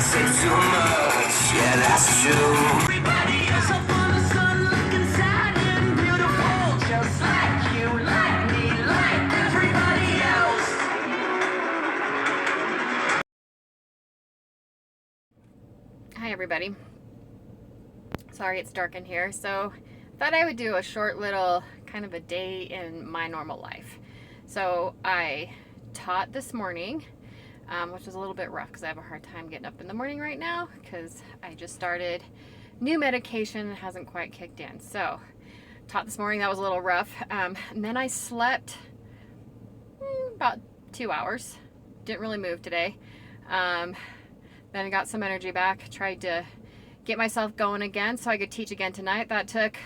say too much, yeah, that's true. Everybody else up on the sun looking sad and beautiful, just like you, like me, like everybody else. Hi everybody. Sorry it's dark in here. So thought I would do a short little kind of a day in my normal life. So I taught this morning, which was a little bit rough because I have a hard time getting up in the morning right now because I just started new medication and hasn't quite kicked in. So taught this morning, that was a little rough. And then I slept about 2 hours. Didn't really move today. Then I got some energy back, tried to get myself going again so I could teach again tonight. That took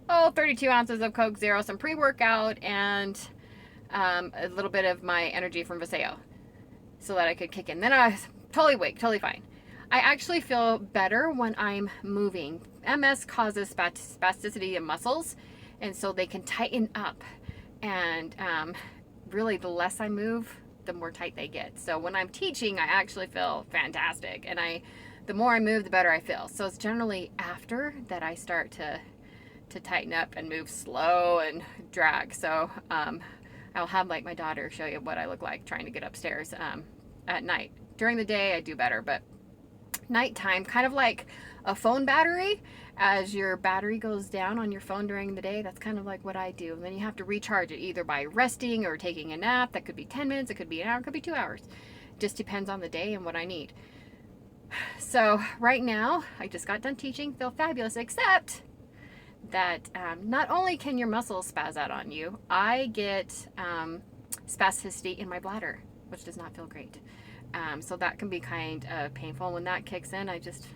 32 ounces of Coke Zero, some pre-workout, and a little bit of my energy from Viseo so that I could kick in. Then I was totally awake, totally fine. I actually feel better when I'm moving. MS causes spasticity in muscles, and so they can tighten up. And really, the less I move, the more tight they get. So when I'm teaching, I actually feel fantastic. And the more I move, the better I feel. So it's generally after that I start to tighten up and move slow and drag. So I'll have like my daughter show you what I look like trying to get upstairs at night. During the day, I do better, but nighttime, kind of like a phone battery. As your battery goes down on your phone during the day, that's kind of like what I do. And then you have to recharge it either by resting or taking a nap. That could be 10 minutes, it could be an hour, it could be 2 hours. Just depends on the day and what I need. So right now, I just got done teaching, feel fabulous, except that not only can your muscles spaz out on you, I get spasticity in my bladder, which does not feel great. So that can be kind of painful. When that kicks in, I just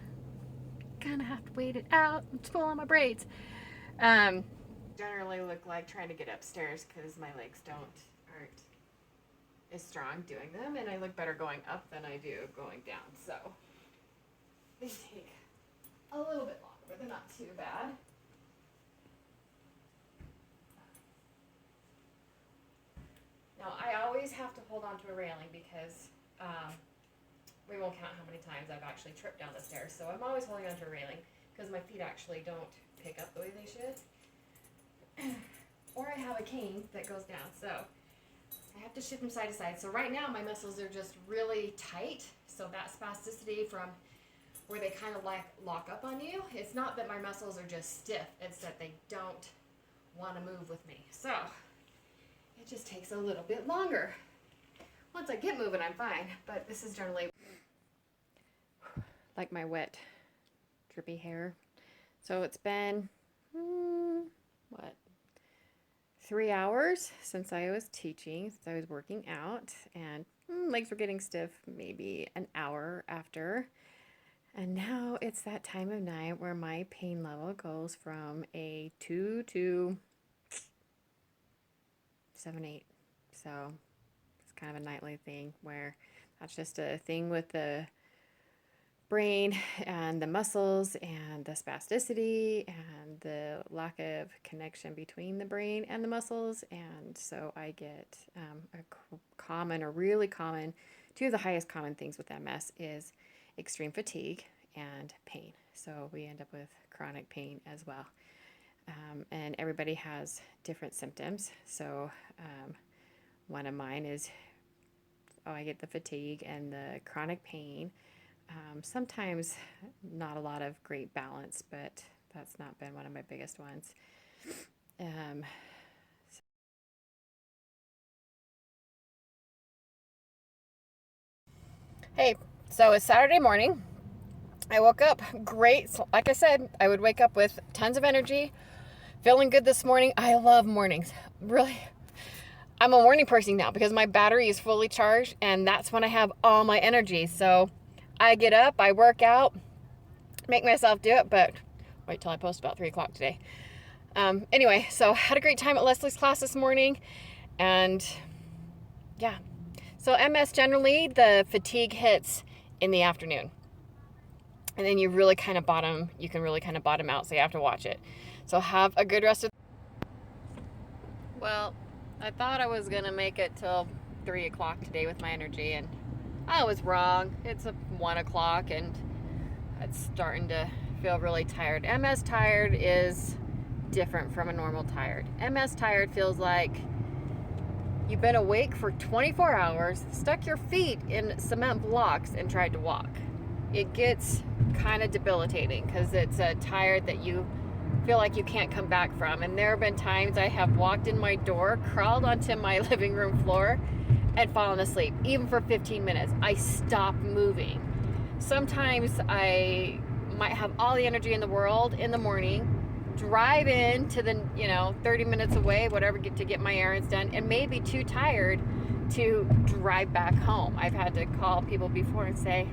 kind of have to wait it out and pull on my braids. Generally look like trying to get upstairs because my legs aren't as strong doing them, and I look better going up than I do going down. So they take a little bit longer, but they're not too bad. Now, I always have to hold on to a railing because we won't count how many times I've actually tripped down the stairs. So I'm always holding on to a railing because my feet actually don't pick up the way they should. Or I have a cane that goes down. So I have to shift them side to side. So right now my muscles are just really tight. So that spasticity from where they kind of like lock up on you, it's not that my muscles are just stiff. It's that they don't want to move with me. So it just takes a little bit longer. Once I get moving, I'm fine, but this is generally like my wet, drippy hair. So it's been, 3 hours since I was teaching, since I was working out, and legs were getting stiff maybe an hour after. And now it's that time of night where my pain level goes from a 2 to 7, 8. So it's kind of a nightly thing where that's just a thing with the brain and the muscles and the spasticity and the lack of connection between the brain and the muscles. And so I get really common, two of the highest common things with MS is extreme fatigue and pain. So we end up with chronic pain as well. And everybody has different symptoms. So one of mine is, I get the fatigue and the chronic pain. Sometimes not a lot of great balance, but that's not been one of my biggest ones. Hey, so it's Saturday morning. I woke up great. Like I said, I would wake up with tons of energy, feeling good this morning. I love mornings. Really, I'm a morning person now because my battery is fully charged, and that's when I have all my energy. So I get up, I work out, make myself do it, but wait till I post about 3 o'clock today. Anyway, so had a great time at Leslie's class this morning, and yeah. So MS, generally, the fatigue hits in the afternoon. And then you can really kind of bottom out, so you have to watch it. So have a good rest of... Well, I thought I was going to make it till 3 o'clock today with my energy, and I was wrong. It's 1 o'clock and it's starting to feel really tired. MS tired is different from a normal tired. MS tired feels like you've been awake for 24 hours, stuck your feet in cement blocks, and tried to walk. It gets kind of debilitating because it's a tired that you feel like you can't come back from. And there have been times I have walked in my door, crawled onto my living room floor, and fallen asleep, even for 15 minutes. I stop moving. Sometimes I might have all the energy in the world in the morning, drive in to the 30 minutes away, whatever, to get my errands done, and maybe too tired to drive back home. I've had to call people before and say,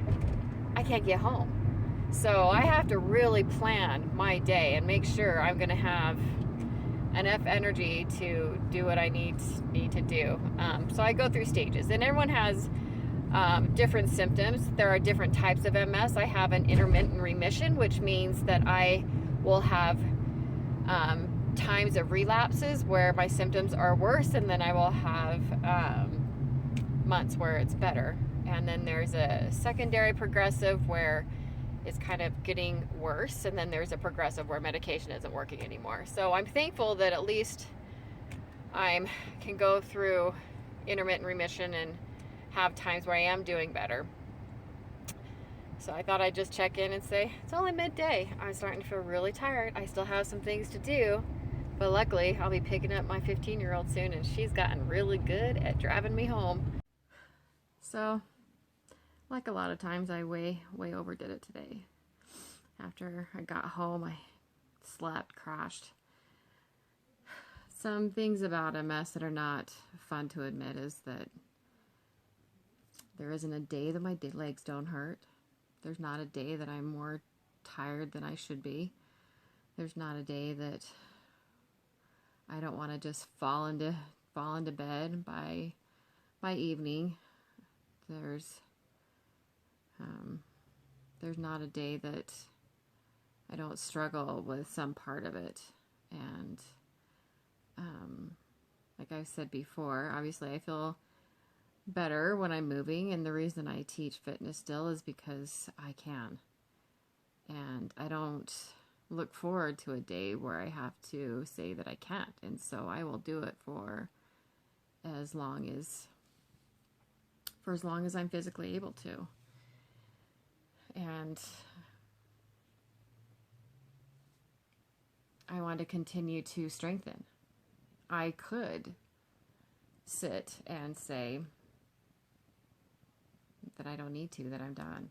I can't get home. So I have to really plan my day and make sure I'm going to have enough energy to do what I need to do. So I go through stages, and everyone has different symptoms. There are different types of MS. I have an intermittent remission, which means that I will have times of relapses where my symptoms are worse, and then I will have months where it's better. And then there's a secondary progressive where it's kind of getting worse, and then there's a progressive where medication isn't working anymore. So I'm thankful that at least I can go through intermittent remission and have times where I am doing better. So I thought I'd just check in and say, it's only midday. I'm starting to feel really tired. I still have some things to do, but luckily I'll be picking up my 15-year-old soon, and she's gotten really good at driving me home. So, like a lot of times, I way overdid it today. After I got home, I slept, crashed. Some things about MS that are not fun to admit is that there isn't a day that my legs don't hurt. There's not a day that I'm more tired than I should be. There's not a day that I don't want to just fall into bed by evening. There's not a day that I don't struggle with some part of it. And like I've said before, obviously I feel better when I'm moving, and the reason I teach fitness still is because I can. And I don't look forward to a day where I have to say that I can't. And so I will do it for as long as I'm physically able to. And I want to continue to strengthen. I could sit and say that I don't need to, that I'm done.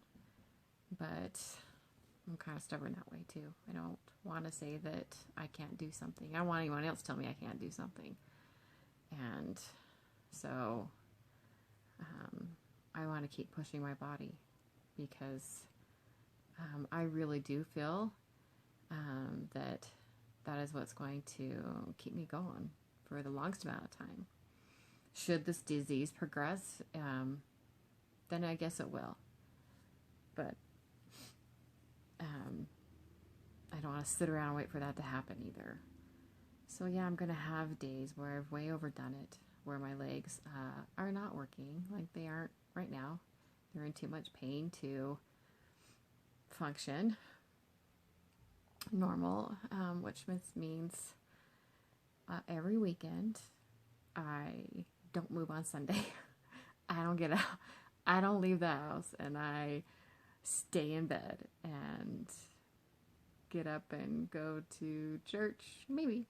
But I'm kind of stubborn that way too. I don't want to say that I can't do something. I don't want anyone else to tell me I can't do something. And so I want to keep pushing my body, because I really do feel that is what's going to keep me going for the longest amount of time. Should this disease progress, then I guess it will. But I don't want to sit around and wait for that to happen either. So yeah, I'm going to have days where I've way overdone it, where my legs are not working like they aren't right now. They're in too much pain to function normal, which means every weekend I don't move on Sunday. I don't get out. I don't leave the house, and I stay in bed and get up and go to church, maybe.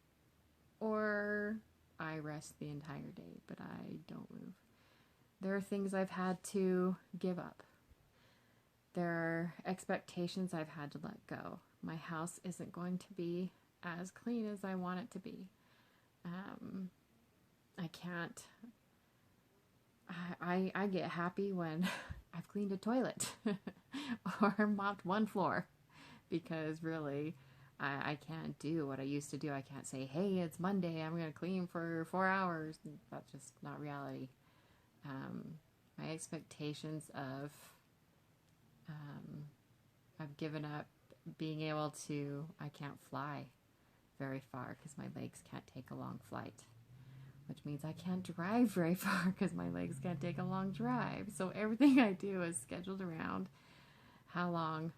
Or I rest the entire day, but I don't move. There are things I've had to give up. There are expectations I've had to let go. My house isn't going to be as clean as I want it to be. I can't. I get happy when I've cleaned a toilet or mopped one floor, because really I can't do what I used to do. I can't say, hey, it's Monday, I'm going to clean for 4 hours. That's just not reality. My expectations of I've given up being able to, I can't fly very far because my legs can't take a long flight, which means I can't drive very far because my legs can't take a long drive. So everything I do is scheduled around how long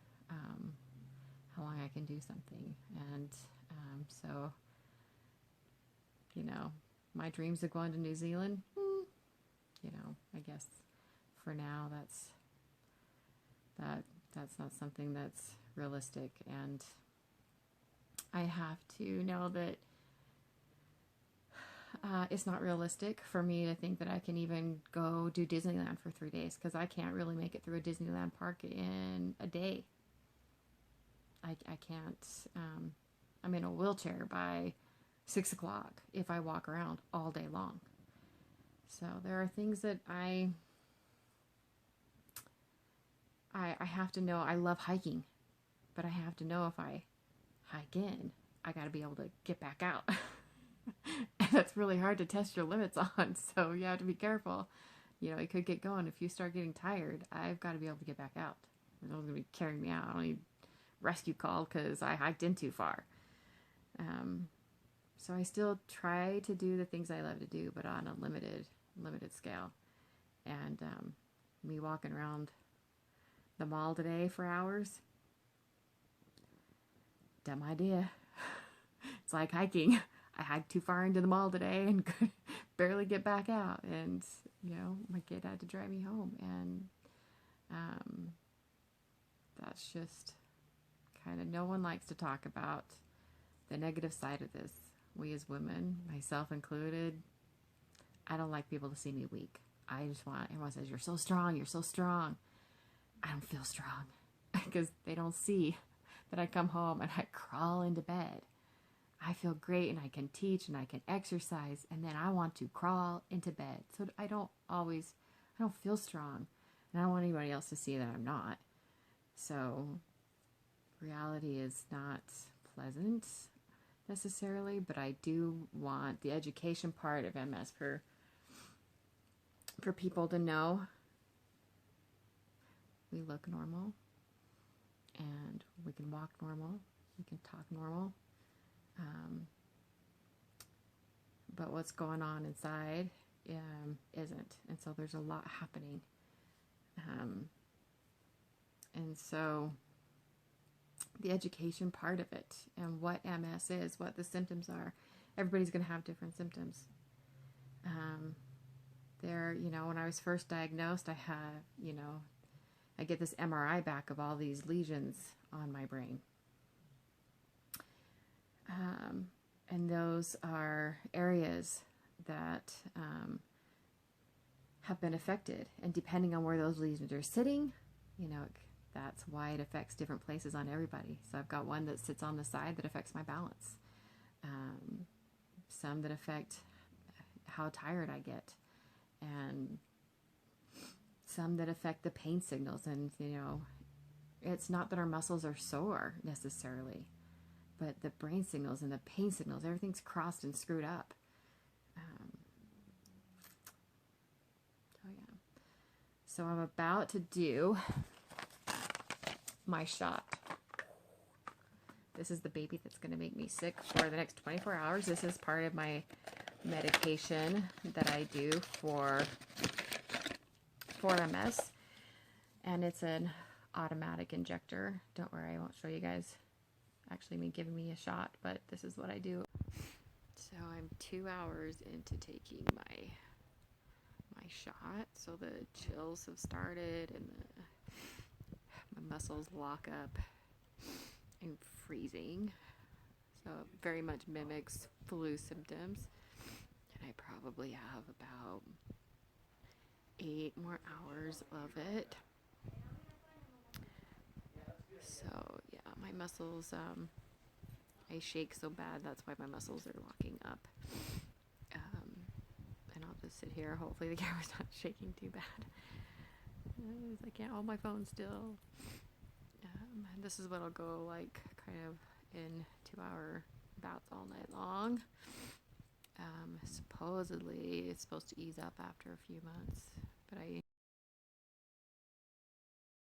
I can do something. And so, you know, my dreams of going to New Zealand, you know, I guess for now that's not something that's realistic. And I have to know that it's not realistic for me to think that I can even go do Disneyland for 3 days, because I can't really make it through a Disneyland park in a day. I can't. I'm in a wheelchair by 6 o'clock if I walk around all day long. So there are things that I have to know. I love hiking, but I have to know if I hike in, I got to be able to get back out. And that's really hard to test your limits on, so you have to be careful. You know, it could get going. If you start getting tired, I've got to be able to get back out. No one's going to be carrying me out. I don't need rescue call because I hiked in too far. So I still try to do the things I love to do, but on a limited scale. And me walking around the mall today for hours, dumb idea. It's like hiking. I hiked too far into the mall today and could barely get back out. And, you know, my kid had to drive me home. And that's just kind of, no one likes to talk about the negative side of this. We as women, myself included, I don't like people to see me weak. I just want, everyone says, you're so strong, you're so strong. I don't feel strong because they don't see that I come home and I crawl into bed. I feel great and I can teach and I can exercise, and then I want to crawl into bed. So I don't feel strong, and I don't want anybody else to see that I'm not. So reality is not pleasant necessarily, but I do want the education part of MS for people to know we look normal and we can walk normal, we can talk normal. But what's going on inside isn't. And so there's a lot happening. And so the education part of it and what MS is, what the symptoms are, everybody's going to have different symptoms. You know, when I was first diagnosed, I get this MRI back of all these lesions on my brain. And those are areas that have been affected. And depending on where those lesions are sitting, you know, that's why it affects different places on everybody. So I've got one that sits on the side that affects my balance. Some that affect how tired I get. And some that affect the pain signals. And, you know, it's not that our muscles are sore necessarily, but the brain signals and the pain signals, everything's crossed and screwed up. So I'm about to do my shot. This is the baby that's going to make me sick for the next 24 hours. This is part of my medication that I do for MS. And it's an automatic injector. Don't worry, I won't show you guys actually me giving me a shot, but this is what I do. So I'm 2 hours into taking my shot, so the chills have started and my muscles lock up. I'm freezing, so it very much mimics flu symptoms, and I probably have about 8 more hours of it. So yeah, my muscles, I shake so bad, that's why my muscles are locking up. And I'll just sit here, hopefully the camera's not shaking too bad. I can't hold my phone still. This is what'll go like kind of in 2-hour bouts all night long. Supposedly it's supposed to ease up after a few months, but I